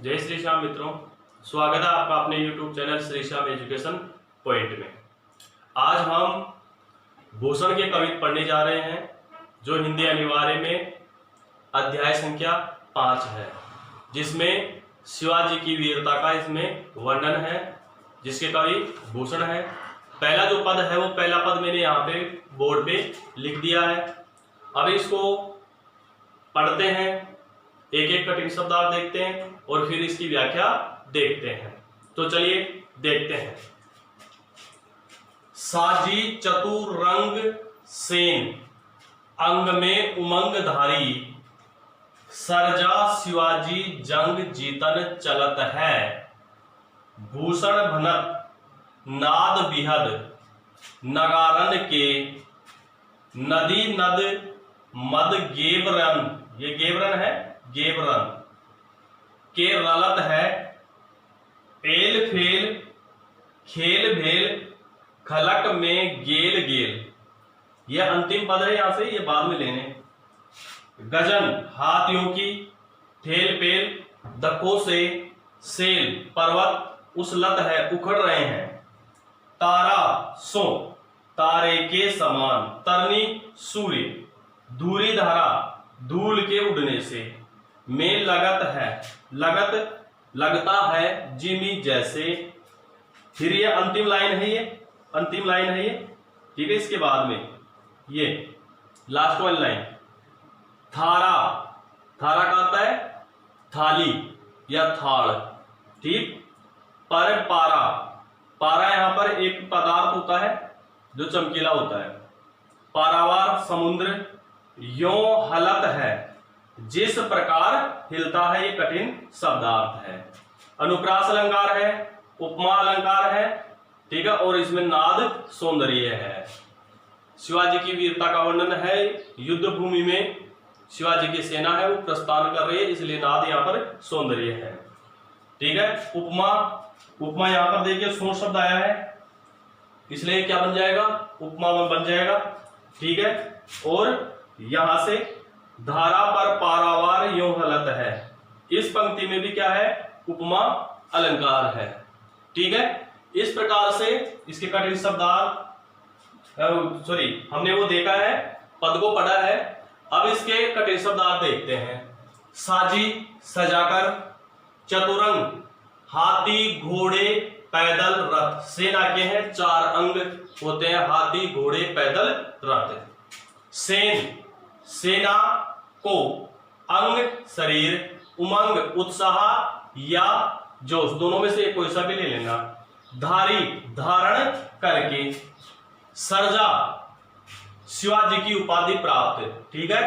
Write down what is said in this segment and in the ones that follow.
जय श्री श्याम मित्रों, स्वागत है आपका अपने YouTube channel Shri Shyam education point में। आज हम भूषण के कविता पढ़ने जा रहे हैं जो हिंदी अनिवार्य में अध्याय संख्या 5 है, जिसमें शिवाजी की वीरता का इसमें वर्णन है, जिसके कवि भूषण है। पहला जो पद है वो पहला पद मैंने यहाँ पे बोर्ड पे लिख दिया है। अब इसको पढ़ते हैं, एक एक कठिन शब्द आप देखते हैं और फिर इसकी व्याख्या देखते हैं। तो चलिए देखते हैं। साजी चतुरंग सेन, अंग में उमंग धारी, सरजा शिवाजी जंग जीतन चलत है, भूषण भनत नाद बिहद नगारन के, नदी नद मद गेबरन, ये गेबरन है, गेबरन के रलत है, एल फेल खेल भेल खलक में गेल गेल। यह अंतिम पद है, यहां से ये बाद में लेने। गजन हाथियों की, ठेल पेल दक्कों से, सेल पर्वत उसलत है उखड़ रहे हैं, तारा सो तारे के समान, तरनी सूर्य, दूरी धारा धूल के उड़ने से, में लगत है लगत लगता है जिमी जैसे। फिर ये अंतिम लाइन है, ये अंतिम लाइन है ये, ठीक है। इसके बाद में ये लास्ट वाली लाइन, थारा, थारा का आता है थाली या थाल, ठीक। पर पारा, पारा यहां पर एक पदार्थ होता है जो चमकीला होता है। पारावार समुद्र, यो हलत है जिस प्रकार हिलता है, ये कठिन शब्दार्थ है। अनुप्रास अलंकार है, उपमा अलंकार है, ठीक है। और इसमें नाद सौंदर्य है। शिवाजी की वीरता का वर्णन है। युद्ध भूमि में शिवाजी की सेना है, वो प्रस्थान कर रही है, इसलिए नाद यहाँ पर सौंदर्य है, ठीक है। उपमा, उपमा यहाँ पर देखिए सो शब्द आया है, इसलिए क्या बन जाएगा, उपमा बन जाएगा, ठीक है। और यहां से धारा पर पारावार यो हलत है, इस पंक्ति में भी क्या है, उपमा अलंकार है, ठीक है। इस प्रकार से इसके कठिन शब्दार्थ हमने वो देखा है, पद को पढ़ा है। अब इसके कठिन शब्दार्थ देखते हैं। साजी सजाकर, चतुरंग हाथी घोड़े पैदल रथ, सेना के हैं 4 अंग होते हैं, हाथी घोड़े पैदल रथ। सेन सेना को, अंग शरीर, उमंग उत्साह या जोश, दोनों में से कोई सा भी ले लेना। धारी धारण करके, सरजा शिवाजी की उपाधि प्राप्त, ठीक है।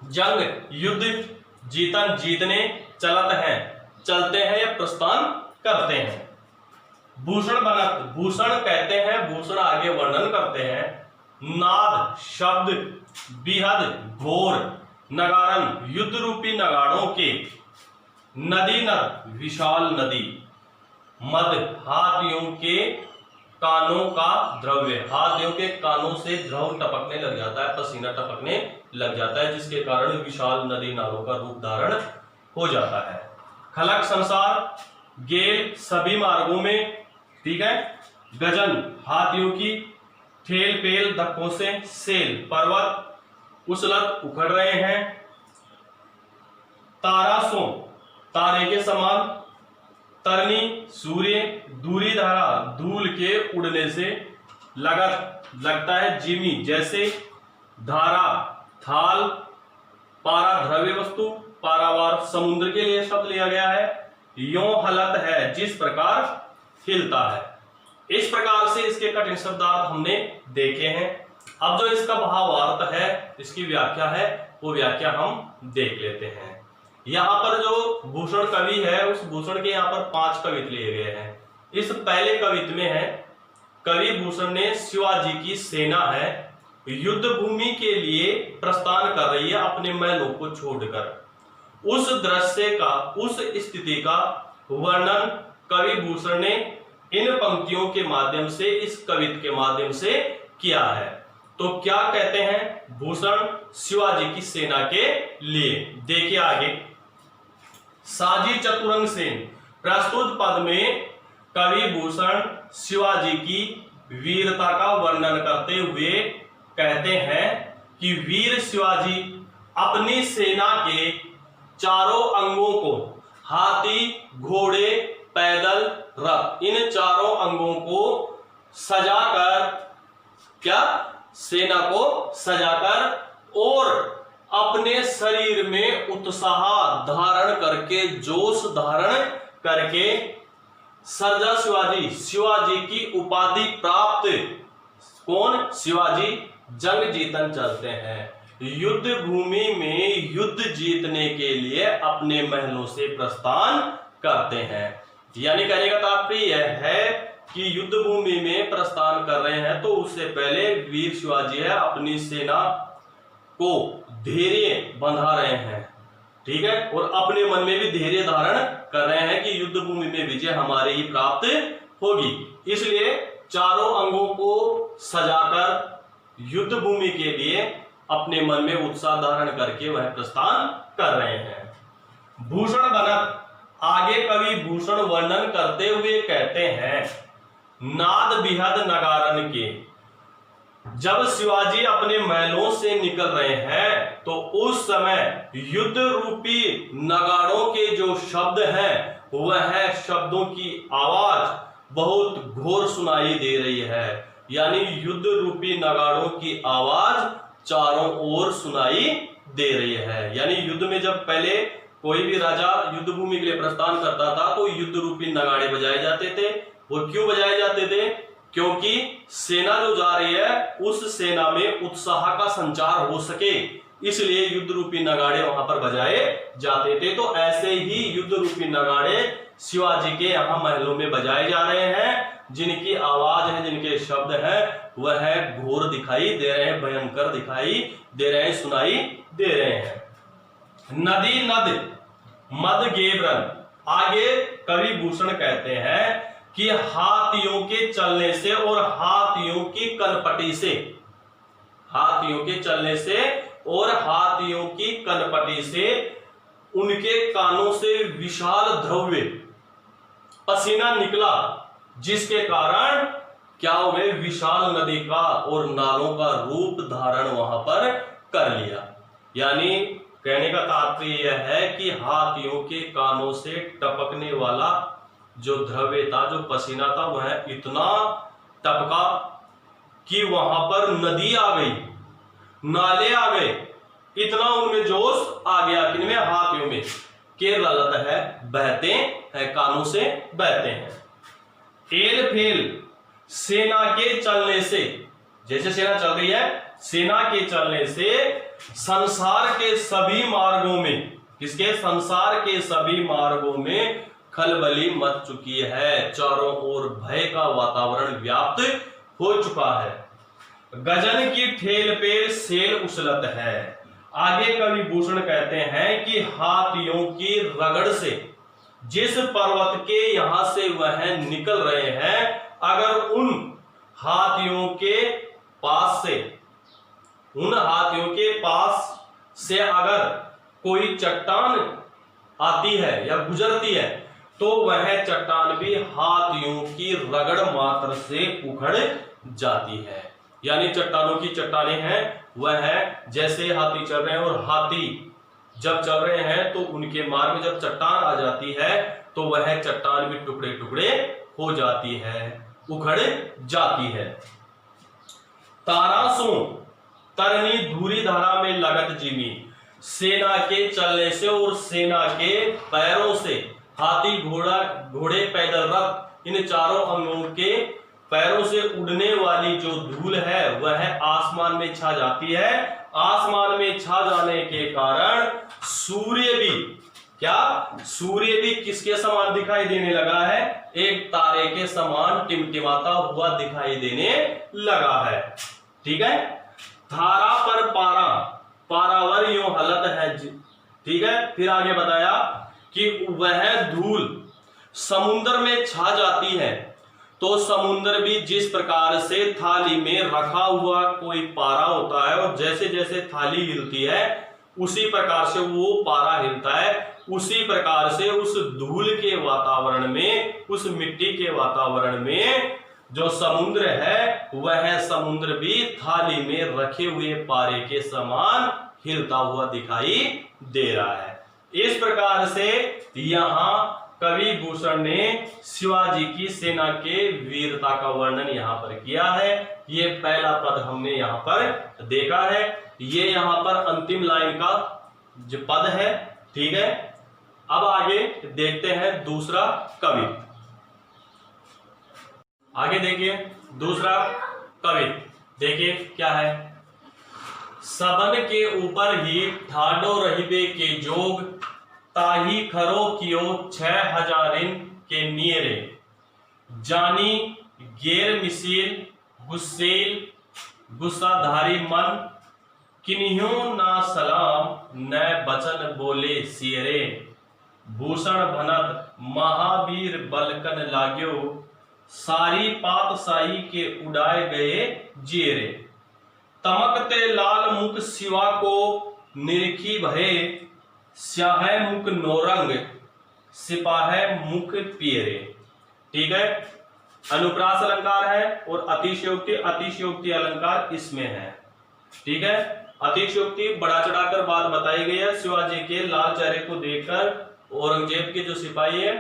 जंग युद्ध, जीतन जीतने, चलत हैं चलते हैं या प्रस्थान करते हैं। भूषण बनत, भूषण कहते हैं, भूषण आगे वर्णन करते हैं। नाद शब्द, बिहद घोर, नगारन युद्ध रूपी नगाड़ों के, नदी नद विशाल नदी, मद हाथियों के कानों का द्रव्य, हाथियों के कानों से द्रव टपकने लग जाता है, पसीना टपकने लग जाता है, जिसके कारण विशाल नदी नालों का रूप धारण हो जाता है। खलक संसार, गेल सभी मार्गों में, ठीक है। गजन हाथियों की, ठेल पेल धक्कों से, सेल पर्वत उसलत उखड़ रहे हैं, तारा सो तारे के समान, तरनी सूर्य, दूरी धारा धूल के उड़ने से, लगत लगता है जिमी जैसे, धारा थाल, पारा द्रव्य वस्तु, पारावार समुद्र के लिए शब्द लिया गया है। यो हलत है जिस प्रकार हिलता है। इस प्रकार से इसके कठिन शब्दार्थ हमने देखे हैं। अब जो इसका भावार्थ है, इसकी व्याख्या है, वो व्याख्या हम देख लेते हैं। यहाँ पर जो भूषण कवि है, उस भूषण के यहाँ पर 5 कवित लिए गए हैं। इस पहले कवित में है, कवि भूषण ने शिवाजी की सेना है, युद्ध भूमि के लिए प्रस्थान कर रही है अपने महलों को छोड़कर, उस दृश्य का, उस स्थिति का वर्णन कवि भूषण ने इन पंक्तियों के माध्यम से, इस कवित के माध्यम से किया है। तो क्या कहते हैं भूषण शिवाजी की सेना के लिए, देखिए आगे। साजी चतुरंग सेन। प्रस्तुत पद में कवि भूषण शिवाजी की वीरता का वर्णन करते हुए कहते हैं कि वीर शिवाजी अपनी सेना के चारों अंगों को, हाथी, घोड़े, पैदल, रथ, इन चारों अंगों को सजाकर, क्या, सेना को सजाकर और अपने शरीर में उत्साह धारण करके, जोश धारण करके सरजा शिवाजी, शिवाजी की उपाधि प्राप्त, कौन, शिवाजी, जंग जीतन चलते हैं। युद्ध भूमि में युद्ध जीतने के लिए अपने महलों से प्रस्थान करते हैं। यानी कहने का तात्पर्य यह है कि युद्ध भूमि में प्रस्थान कर रहे हैं तो उससे पहले वीर शिवाजी है अपनी सेना को धैर्य बंधा रहे हैं, ठीक है, और अपने मन में भी धैर्य धारण कर रहे हैं कि युद्ध भूमि में विजय हमारे ही प्राप्त होगी। इसलिए चारों अंगों को सजाकर युद्ध भूमि के लिए अपने मन में उत्साह धारण करके वह प्रस्थान कर रहे हैं। भूषण बनत, आगे कवि भूषण वर्णन करते हुए कहते हैं, नाद बिहद नगारन के। जब शिवाजी अपने महलों से निकल रहे हैं तो उस समय युद्ध रूपी नगाड़ों के जो शब्द हैं वह शब्दों की आवाज बहुत घोर सुनाई दे रही है। यानी युद्ध रूपी नगाड़ों की आवाज चारों ओर सुनाई दे रही है। यानी युद्ध में जब पहले कोई भी राजा युद्ध भूमि के लिए प्रस्थान करता था तो युद्ध रूपी नगाड़े बजाए जाते थे। वो क्यों बजाए जाते थे? क्योंकि सेना जो जा रही है उस सेना में उत्साह का संचार हो सके, इसलिए युद्ध रूपी नगाड़े वहां पर बजाए जाते थे। तो ऐसे ही युद्ध रूपी नगाड़े शिवाजी के यहाँ महलों में बजाए जा रहे हैं, जिनकी आवाज है, जिनके शब्द है वह घोर दिखाई दे रहे हैं, भयंकर दिखाई दे रहे हैं, सुनाई दे रहे हैं। नदी नद मद गेब्रन, आगे कवि भूषण कहते हैं कि हाथियों के चलने से और हाथियों की कनपटी से, हाथियों के चलने से और हाथियों की कनपटी से उनके कानों से विशाल द्रव्य पसीना निकला, जिसके कारण क्या हुए, विशाल नदी का और नालों का रूप धारण वहां पर कर लिया। यानी कहने का तात्पर्य यह है कि हाथियों के कानों से टपकने वाला जो द्रव्य था, जो पसीना था, वह इतना टपका कि वहां पर नदी आ गई, नाले आ गए, इतना उनमें जोश आ गया, किनमें, हाथियों में, के ललत है, बहते हैं, कानों से बहते हैं। एल फेल सेना के चलने से, जैसे सेना चल रही है, सेना के चलने से संसार के सभी मार्गों में, किसके, संसार के सभी मार्गों में खलबली मच चुकी है, चारों ओर भय का वातावरण व्याप्त हो चुका है। गजन की ठेल पे सेल उछलत है, आगे कवि भूषण कहते हैं कि हाथियों की रगड़ से जिस पर्वत के यहां से वह निकल रहे हैं, अगर उन हाथियों के पास से, उन हाथियों के पास से अगर कोई चट्टान आती है या गुजरती है तो वह चट्टान भी हाथियों की रगड़ मात्र से उखड़ जाती है। यानी चट्टानों की चट्टानें हैं, वह जैसे हाथी चल रहे हैं और हाथी जब चल रहे हैं तो उनके मार्ग में जब चट्टान आ जाती है तो वह चट्टान भी टुकड़े टुकड़े हो जाती है, उखड़ जाती है। तारासों तरनी धूरी धारा में लगत जिमी, सेना के चलने से और सेना के पैरों से, हाथी, घोड़े, पैदल, रथ, इन चारों अंगों के पैरों से उड़ने वाली जो धूल है वह आसमान में छा जाती है। आसमान में छा जाने के कारण सूर्य भी, क्या, सूर्य भी किसके समान दिखाई देने लगा है, एक तारे के समान टिमटिमाता हुआ दिखाई देने लगा है। ठीक है। धारा पर पारा, पारावर यूं हलत है, ठीक है। फिर आगे बताया कि वह धूल समुद्र में छा जाती है तो समुद्र भी जिस प्रकार से थाली में रखा हुआ कोई पारा होता है और जैसे जैसे थाली हिलती है उसी प्रकार से वो पारा हिलता है, उसी प्रकार से उस धूल के वातावरण में, उस मिट्टी के वातावरण में जो समुद्र है वह समुद्र भी थाली में रखे हुए पारे के समान हिलता हुआ दिखाई दे रहा है। इस प्रकार से यहाँ कवि भूषण ने शिवाजी की सेना के वीरता का वर्णन यहाँ पर किया है। ये पहला पद हमने यहाँ पर देखा है। ये यहाँ पर अंतिम लाइन का जो पद है, ठीक है। अब आगे देखते हैं दूसरा कवि। आगे देखिए दूसरा कवि, देखिए क्या है। सबन के ऊपर ही ठाडो रहिबे के जोग, ताही खरो कियो 6000 के नियरे, जानी गेर मिसिल गुस्सेल गुस्साधारी मन, किन्हियों ना सलाम न बचन बोले सियरे, भूषण भनत महावीर बलकन लाग्यो, सारी पातशाही के उड़ाए गए जेरे, तमकते लाल मुख शिवा को निरखी भये, स्याह मुख नौरंग सिपाह मुख पियरे। ठीक है, अनुप्रास अलंकार है और अतिशयोक्ति अलंकार इसमें है। ठीक है, अतिशयोक्ति बढ़ा चढ़ाकर बात बताई गई है। शिवाजी के लाल चेहरे को देखकर औरंगजेब के जो सिपाही है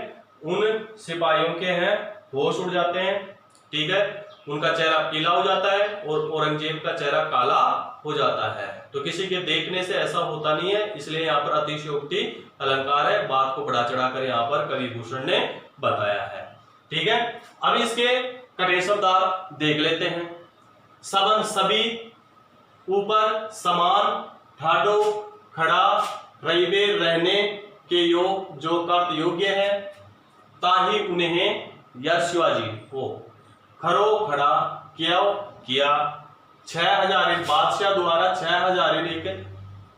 उन सिपाहियों के हैं होश उड़ जाते हैं। ठीक है, उनका चेहरा पीला हो जाता है और औरंगजेब का चेहरा काला हो जाता है। तो किसी के देखने से ऐसा होता नहीं है, इसलिए यहाँ पर अतिशयोक्ति अलंकार है। बात को बढ़ा चढ़ाकर यहाँ पर कवि भूषण ने बताया है। ठीक है, अब इसके कटे शब्दार्थ देख लेते हैं। सबन सभी, ऊपर समान, ठाडो खड़ा, रईबे रहने के योग जो कर्त योग्य है, ताही उन्हें या शिवाजी को, खरो खड़ा, किया किया, 6000 बादशाह द्वारा 6000 एक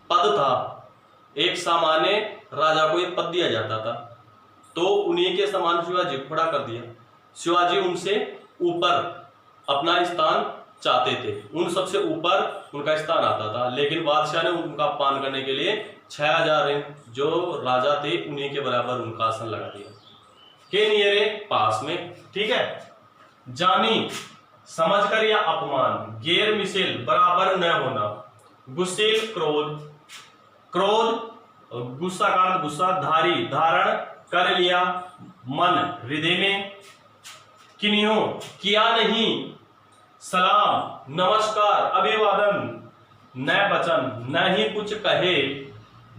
पद था। एक सामान्य राजा को एक पद दिया जाता था, तो उन्हीं के समान शिवाजी को खड़ा कर दिया। शिवाजी उनसे ऊपर अपना स्थान चाहते थे, उन सबसे ऊपर उनका स्थान आता था, लेकिन बादशाह ने उनका अपमान करने के लिए 6000 जो राजा थे उन्हीं के बराबर उनका आसन लगा दिया, के नियरे पास में। ठीक है, जानी समझकर या अपमान, गेर मिसिल बराबर न होना, गुस्सेल क्रोध, क्रोध गुस्सा का गुस्सा, धारी धारण कर लिया, मन हृदय में, किन्हियों किया नहीं, सलाम नमस्कार अभिवादन, न बचन न ही कुछ कहे,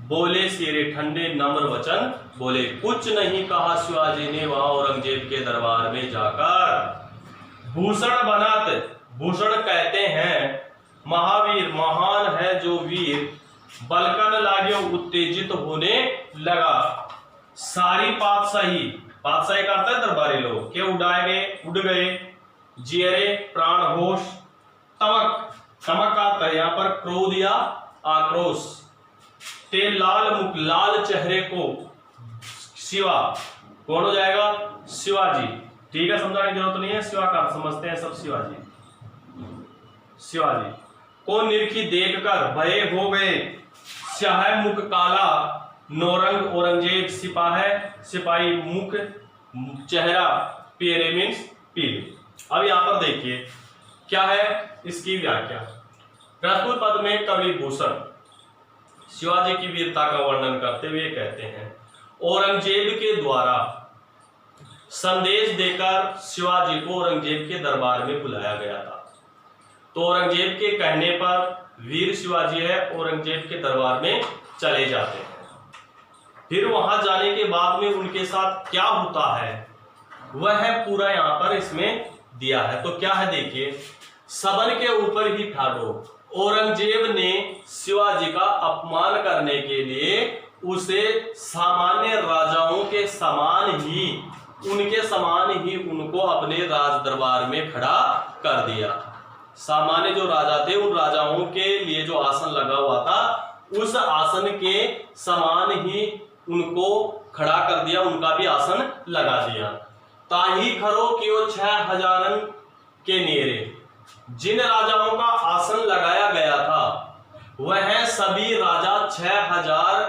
बोले सिरे ठंडे नम्र वचन बोले, कुछ नहीं कहा शिवाजी ने वहां औरंगजेब के दरबार में जाकर। भूषण बनत, भूषण कहते हैं महावीर, महान है जो वीर, बलकन लाग्यो उत्तेजित होने लगा, सारी पातशाही, पातशाही का अर्थ है दरबारी लोग, के उड़ाए गए उड़ गए, जियरे प्राण होश, तमक, तमक आता है यहाँ पर क्रोध या आक्रोश, ते लाल मुख, लाल चेहरे को, शिवा कौन हो जाएगा, शिवाजी। ठीक है, समझाने की जरूरत नहीं है, शिवा का समझते हैं सब, शिवाजी। शिवाजी को निरखी देखकर भय हो गए, स्याह मुख काला, नौरंग औरंगजेब, सिपाह सिपाही, मुख चेहरा, पियरे मीन्स पीले। अब यहां पर देखिए क्या है इसकी व्याख्या। प्रस्तुत पद में कवि भूषण शिवाजी की वीरता का वर्णन करते हुए कहते हैं, औरंगजेब के द्वारा संदेश देकर शिवाजी को औरंगजेब के दरबार में बुलाया गया था। तो औरंगजेब के कहने पर वीर शिवाजी है औरंगजेब के दरबार में चले जाते हैं। फिर वहां जाने के बाद में उनके साथ क्या होता है वह पूरा यहां पर इसमें दिया है। तो क्या है देखिए, सबन के ऊपर ही ठाडो, औरंगजेब ने शिवाजी का अपमान करने के लिए उसे सामान्य राजाओं के समान ही, उनके समान ही उनको अपने राज दरबार में खड़ा कर दिया। सामान्य जो राजा थे उन राजाओं के लिए जो आसन लगा हुआ था उस आसन के समान ही उनको खड़ा कर दिया, उनका भी आसन लगा दिया। ताही खरो कियो 6000 के नियरे, जिन राजाओं का आसन लगाया गया था वह सभी राजा 6000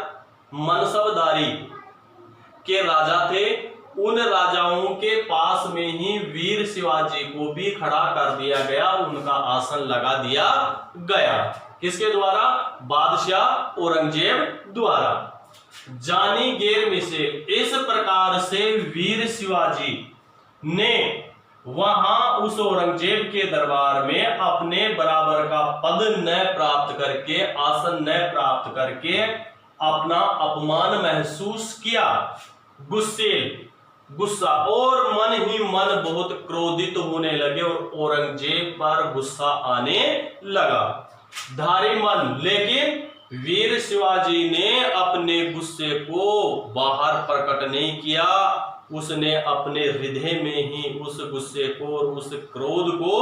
मनसबदारी के राजा थे, उन राजाओं के पास में ही वीर शिवाजी को भी खड़ा कर दिया गया, उनका आसन लगा दिया गया। किसके द्वारा? बादशाह औरंगजेब द्वारा। जानी गैर मिसेल। इस प्रकार से वीर शिवाजी ने वहां उस औरंगजेब के दरबार में अपने बराबर का पद न प्राप्त करके, आसन न प्राप्त करके अपना अपमान महसूस किया। गुस्सा और मन ही मन बहुत क्रोधित होने लगे और औरंगजेब पर गुस्सा आने लगा। धारी मन। लेकिन वीर शिवाजी ने अपने गुस्से को बाहर प्रकट नहीं किया, उसने अपने हृदय में ही उस गुस्से को और उस क्रोध को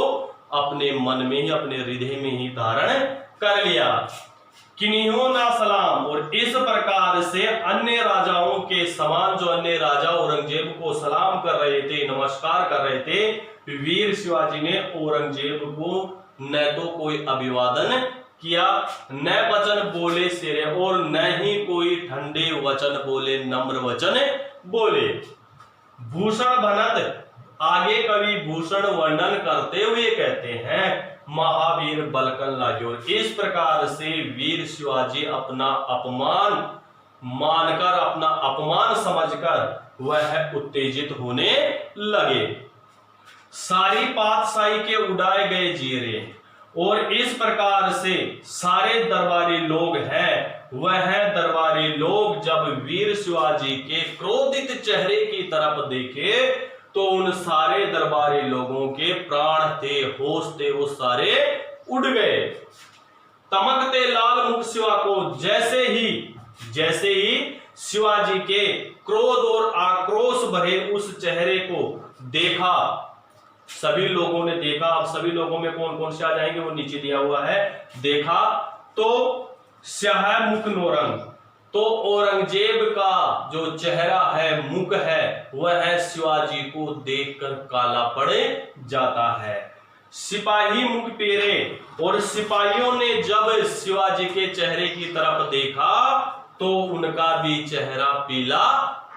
अपने मन में ही, अपने हृदय में ही धारण कर लिया। किन्हीं ना सलाम। और इस प्रकार से अन्य राजाओं के समान, जो अन्य राजा औरंगजेब को सलाम कर रहे थे, नमस्कार कर रहे थे, वीर शिवाजी ने औरंगजेब को न तो कोई अभिवादन किया, न वचन बोले सिरे, और न ही कोई ठंडे वचन बोले, नम्र वचन बोले। भूषण भनत। आगे कवि भूषण वर्णन करते हुए कहते हैं, महावीर बलकन लाग्यो। इस प्रकार से वीर शिवाजी अपना अपमान मानकर, अपना अपमान समझकर वह उत्तेजित होने लगे। सारी पातशाही के उड़ाए गए जीरे। और इस प्रकार से सारे दरबारी लोग हैं, वह दरबारी लोग जब वीर शिवाजी के क्रोधित चेहरे की तरफ देखे तो उन सारे दरबारी लोगों के प्राण थे, होश थे, वो सारे उड़ गए। तमकते लाल मुख शिवा को। जैसे ही शिवाजी के क्रोध और आक्रोश भरे उस चेहरे को देखा, सभी लोगों ने देखा। अब सभी लोगों में कौन कौन से आ जाएंगे वो नीचे दिया हुआ है। देखा तो स्याह मुख नौरंग। तो औरंगजेब का जो चेहरा है, मुख है, वह शिवाजी को देखकर काला पड़ जाता है। सिपाही मुख पेरे। और सिपाहियों ने जब शिवाजी के चेहरे की तरफ देखा तो उनका भी चेहरा पीला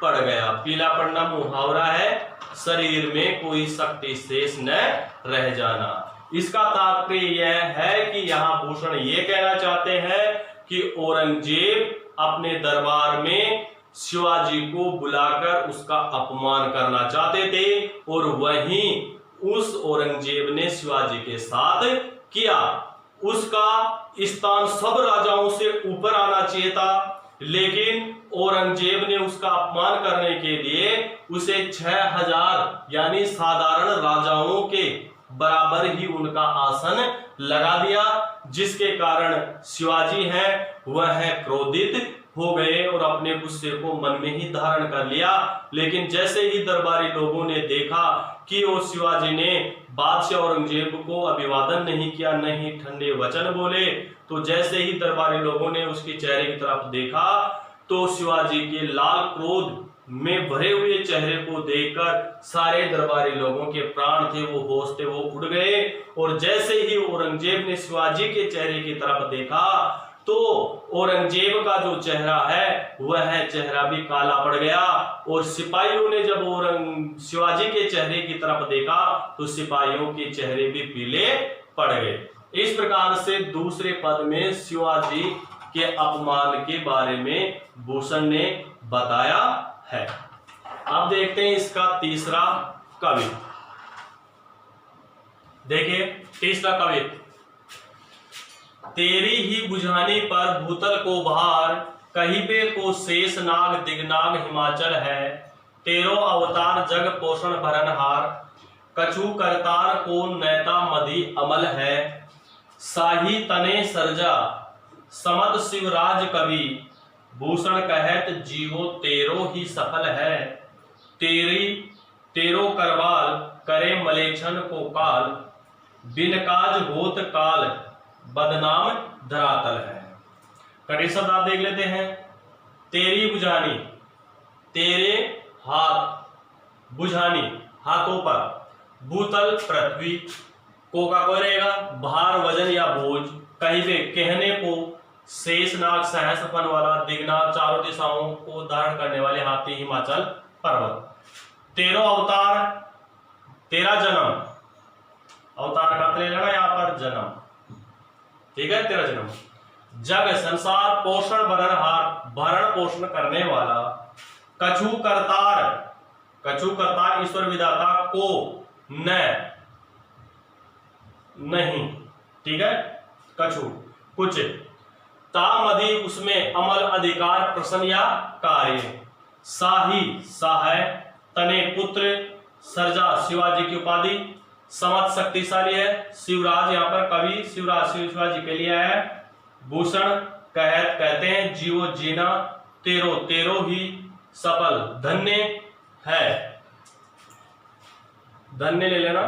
पड़ गया। पीला पड़ना मुहावरा है, शरीर में कोई शक्ति शेष न रह जाना। इसका तात्पर्य यह है कि यहाँ भूषण ये कहना चाहते हैं कि औरंगजेब अपने दरबार में शिवाजी को बुलाकर उसका अपमान करना चाहते थे, और वहीं उस औरंगजेब ने शिवाजी के साथ किया। उसका स्थान सब राजाओं से ऊपर आना चाहिए था, लेकिन औरंगजेब ने उसका अपमान करने के लिए उसे 6000 यानी साधारण राजाओं के बराबर ही उनका आसन लगा दिया, जिसके कारण शिवाजी हैं वह क्रोधित हो गए और अपने गुस्से को मन में ही धारण कर लिया। लेकिन जैसे ही दरबारी लोगों ने देखा कि वो शिवाजी ने बादशाह औरंगजेब को अभिवादन नहीं किया, न ही ठंडे वचन बोले, तो जैसे ही दरबारी लोगों ने उसके चेहरे की तरफ देखा तो शिवाजी के लाल क्रोध में भरे हुए चेहरे को देखकर सारे दरबारी लोगों के प्राण थे, वो होश थे, वो उड़ गए। और जैसे ही औरंगजेब ने शिवाजी के चेहरे की तरफ देखा तो औरंगजेब का जो चेहरा है वह चेहरा भी काला पड़ गया। और सिपाहियों ने जब शिवाजी के चेहरे की तरफ देखा तो सिपाहियों के चेहरे भी पीले पड़ गए। इस प्रकार से दूसरे पद में शिवाजी के अपमान के बारे में भूषण ने बताया है। अब देखते हैं इसका तीसरा कवि। देखिए तीसरा कवि। तेरी ही बुझानी पर भूतल को भार, कहिबे को शेष नाग दिगनाग हिमाचल है। तेरो अवतार जग पोषण भरनहार, कछु करतार को नैता मदी अमल है। साही तने सरजा समत शिवराज कवि, भूषण कहत जीवो तेरो ही सफल है। तेरो करवाल करे मलेच्छन को काल, बिन काज होत काल बदनाम धरातल है। कड़ी शब्द आप देख लेते हैं। तेरी बुझानी, तेरे हाथ, बुझानी हाथों पर, भूतल पृथ्वी, को का कोई रहेगा भार वजन या बोझ, कहिबे कहने को, शेषनाग सहस्र फन वाला, दिग्नाग चारों दिशाओं को धारण करने वाले हाथी हिमाचल पर्वत। 13 अवतार, 13 जन्म, अवतार का ले लेना यहाँ पर जन्म, ठीक है, 13 जन्म। जग संसार पोषण भरण पोषण करने वाला, कछु करतार, कछु करतार ईश्वर विधाता को न नहीं, ठीक है, कछु कुछ, तामधि उसमें अमल अधिकार प्रश्न या कार्य, साही सहाय, तने पुत्र, सर्जा शिवाजी की उपाधि, समत शक्तिशाली है, शिवराज यहाँ पर कवि शिवराज शिवाजी के लिए है, भूषण कहते हैं, जीवो जीना, तेरो तेरो ही सफल, धन्य है, धन्य ले लेना।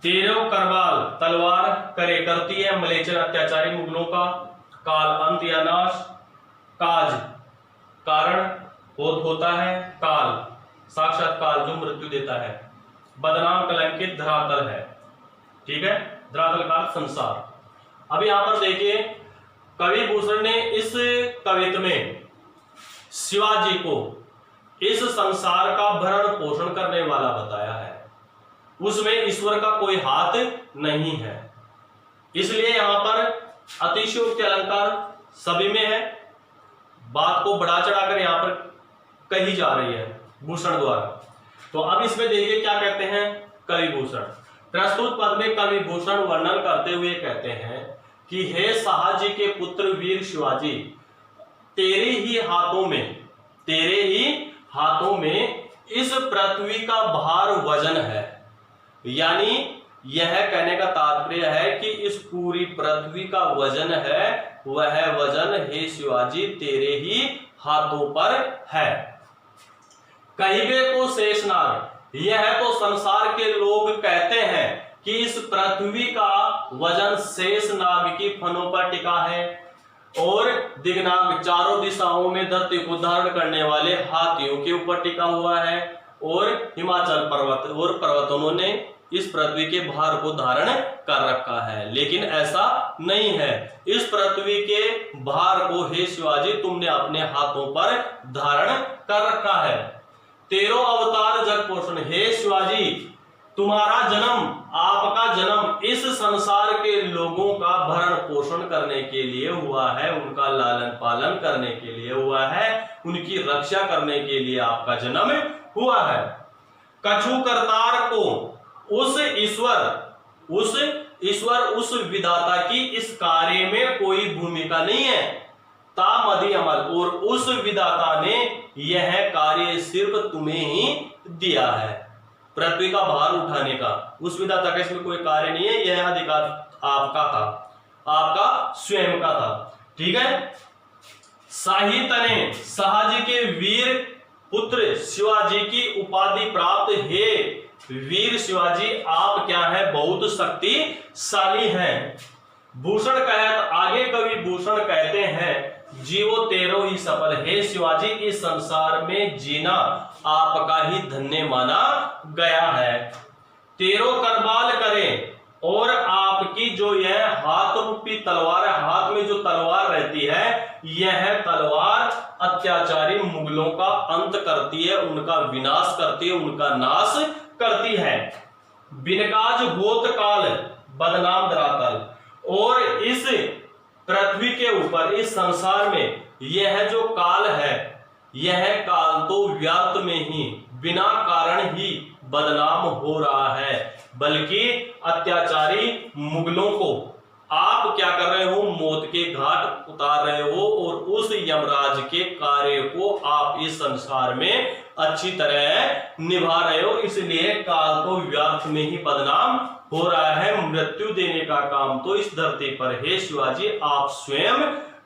13 करवाल तलवार करे करती है, मलेचर अत्याचारी मुगलों का, काल अंत या नाश, काज कारण होता है, काल साक्षात काल जो मृत्यु देता है, बदनाम कलंकित धरातल है, ठीक है, धरातल का संसार। अब यहां पर देखिए कवि भूषण ने इस कवित्व में शिवाजी को इस संसार का भरण पोषण करने वाला बताया है, उसमें ईश्वर का कोई हाथ नहीं है, इसलिए यहां पर अतिशयोक्ति अलंकार सभी में है, बात को बढ़ा चढ़ाकर यहां पर कही जा रही है भूषण द्वारा। तो अब इसमें देखिए क्या कहते हैं कवि भूषण। प्रस्तुत पद में कवि भूषण वर्णन करते हुए कहते हैं कि हे साहजी के पुत्र वीर शिवाजी, तेरे ही हाथों में इस पृथ्वी का भार वजन है, यानी यह कहने का तात्पर्य है कि इस पूरी पृथ्वी का वजन है, वह वजन हे शिवाजी तेरे ही हाथों पर है। कहिबे को शेषनाग, यह तो संसार के लोग कहते हैं कि इस पृथ्वी का वजन शेषनाग की फनों पर टिका है, और दिग्नाग चारों दिशाओं में धरती को धारण करने वाले हाथियों के ऊपर टिका हुआ है, और हिमाचल पर्वत और पर्वतों ने इस पृथ्वी के भार को धारण कर रखा है। लेकिन ऐसा नहीं है, इस पृथ्वी के भार को हे शिवाजी तुमने अपने हाथों पर धारण कर रखा है। 13 अवतार जग पोषण, हे शिवाजी तुम्हारा जन्म, आपका जन्म इस संसार के लोगों का भरण पोषण करने के लिए हुआ है, उनका लालन पालन करने के लिए हुआ है, उनकी रक्षा करने के लिए आपका जन्म हुआ है। कछु करतार को उस ईश्वर उस विधाता की इस कार्य में कोई भूमिका नहीं है, तामधि अमल, और उस विधाता ने यह कार्य सिर्फ तुम्हें ही दिया है, पृथ्वी का भार उठाने का उस विधाता का इसमें कोई कार्य नहीं है, यह अधिकार आपका था, आपका स्वयं का था, ठीक है। शाही तने शाहजी के वीर पुत्र शिवाजी की उपाधि प्राप्त, हे वीर शिवाजी आप क्या है बहुत शक्तिशाली हैं। भूषण कहत, आगे कवि भूषण कहते हैं जीवो तेरो ही सफल, हे शिवाजी इस संसार में जीना आपका ही धन्य माना गया है। 13 करबाल करें, और आपकी जो यह हाथ रूपी तलवार है, हाथ में जो तलवार रहती है, यह तलवार अत्याचारी मुगलों का अंत करती है, उनका विनाश करती है, उनका नाश करती है। बिनकाज होत काल बदनाम धरातल, और इस पृथ्वी के ऊपर इस संसार में यह जो काल है, यह काल तो व्यर्थ में ही बिना कारण ही बदनाम हो रहा है, बल्कि अत्याचारी मुगलों को आप क्या कर रहे हो, मौत के घाट उतार रहे हो, और उस यमराज के कार्य को आप इस संसार में अच्छी तरह निभा रहे हो, इसलिए काल तो व्यर्थ में ही बदनाम हो रहा है। मृत्यु देने का काम तो इस धरती पर हे शिवाजी आप स्वयं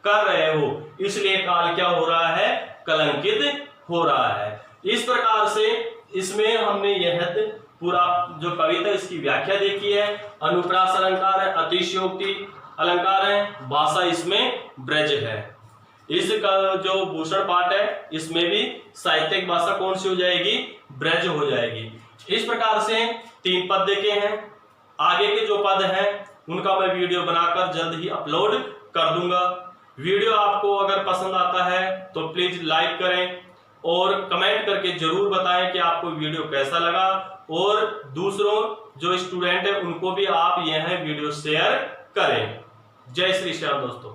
कर रहे हो, इसलिए काल क्या हो रहा है, कलंकित हो रहा है। इस प्रकार से इसमें हमने यह पूरा जो कविता इसकी व्याख्या देखी है। अनुप्रास अलंकार है, अतिशयोक्ति अलंकार है, भाषा इसमें ब्रज है। इसका जो भूषण पाठ है इसमें भी साहित्यिक भाषा कौन सी हो जाएगी, ब्रज हो जाएगी। इस प्रकार से 3 पद देखे हैं। आगे के जो पद हैं उनका मैं वीडियो बनाकर जल्द ही अपलोड कर दूंगा। वीडियो आपको अगर पसंद आता है तो प्लीज लाइक करें और कमेंट करके जरूर बताएं कि आपको वीडियो कैसा लगा, और दूसरों जो स्टूडेंट है उनको भी आप यह वीडियो शेयर करें। जय श्री श्याम दोस्तों।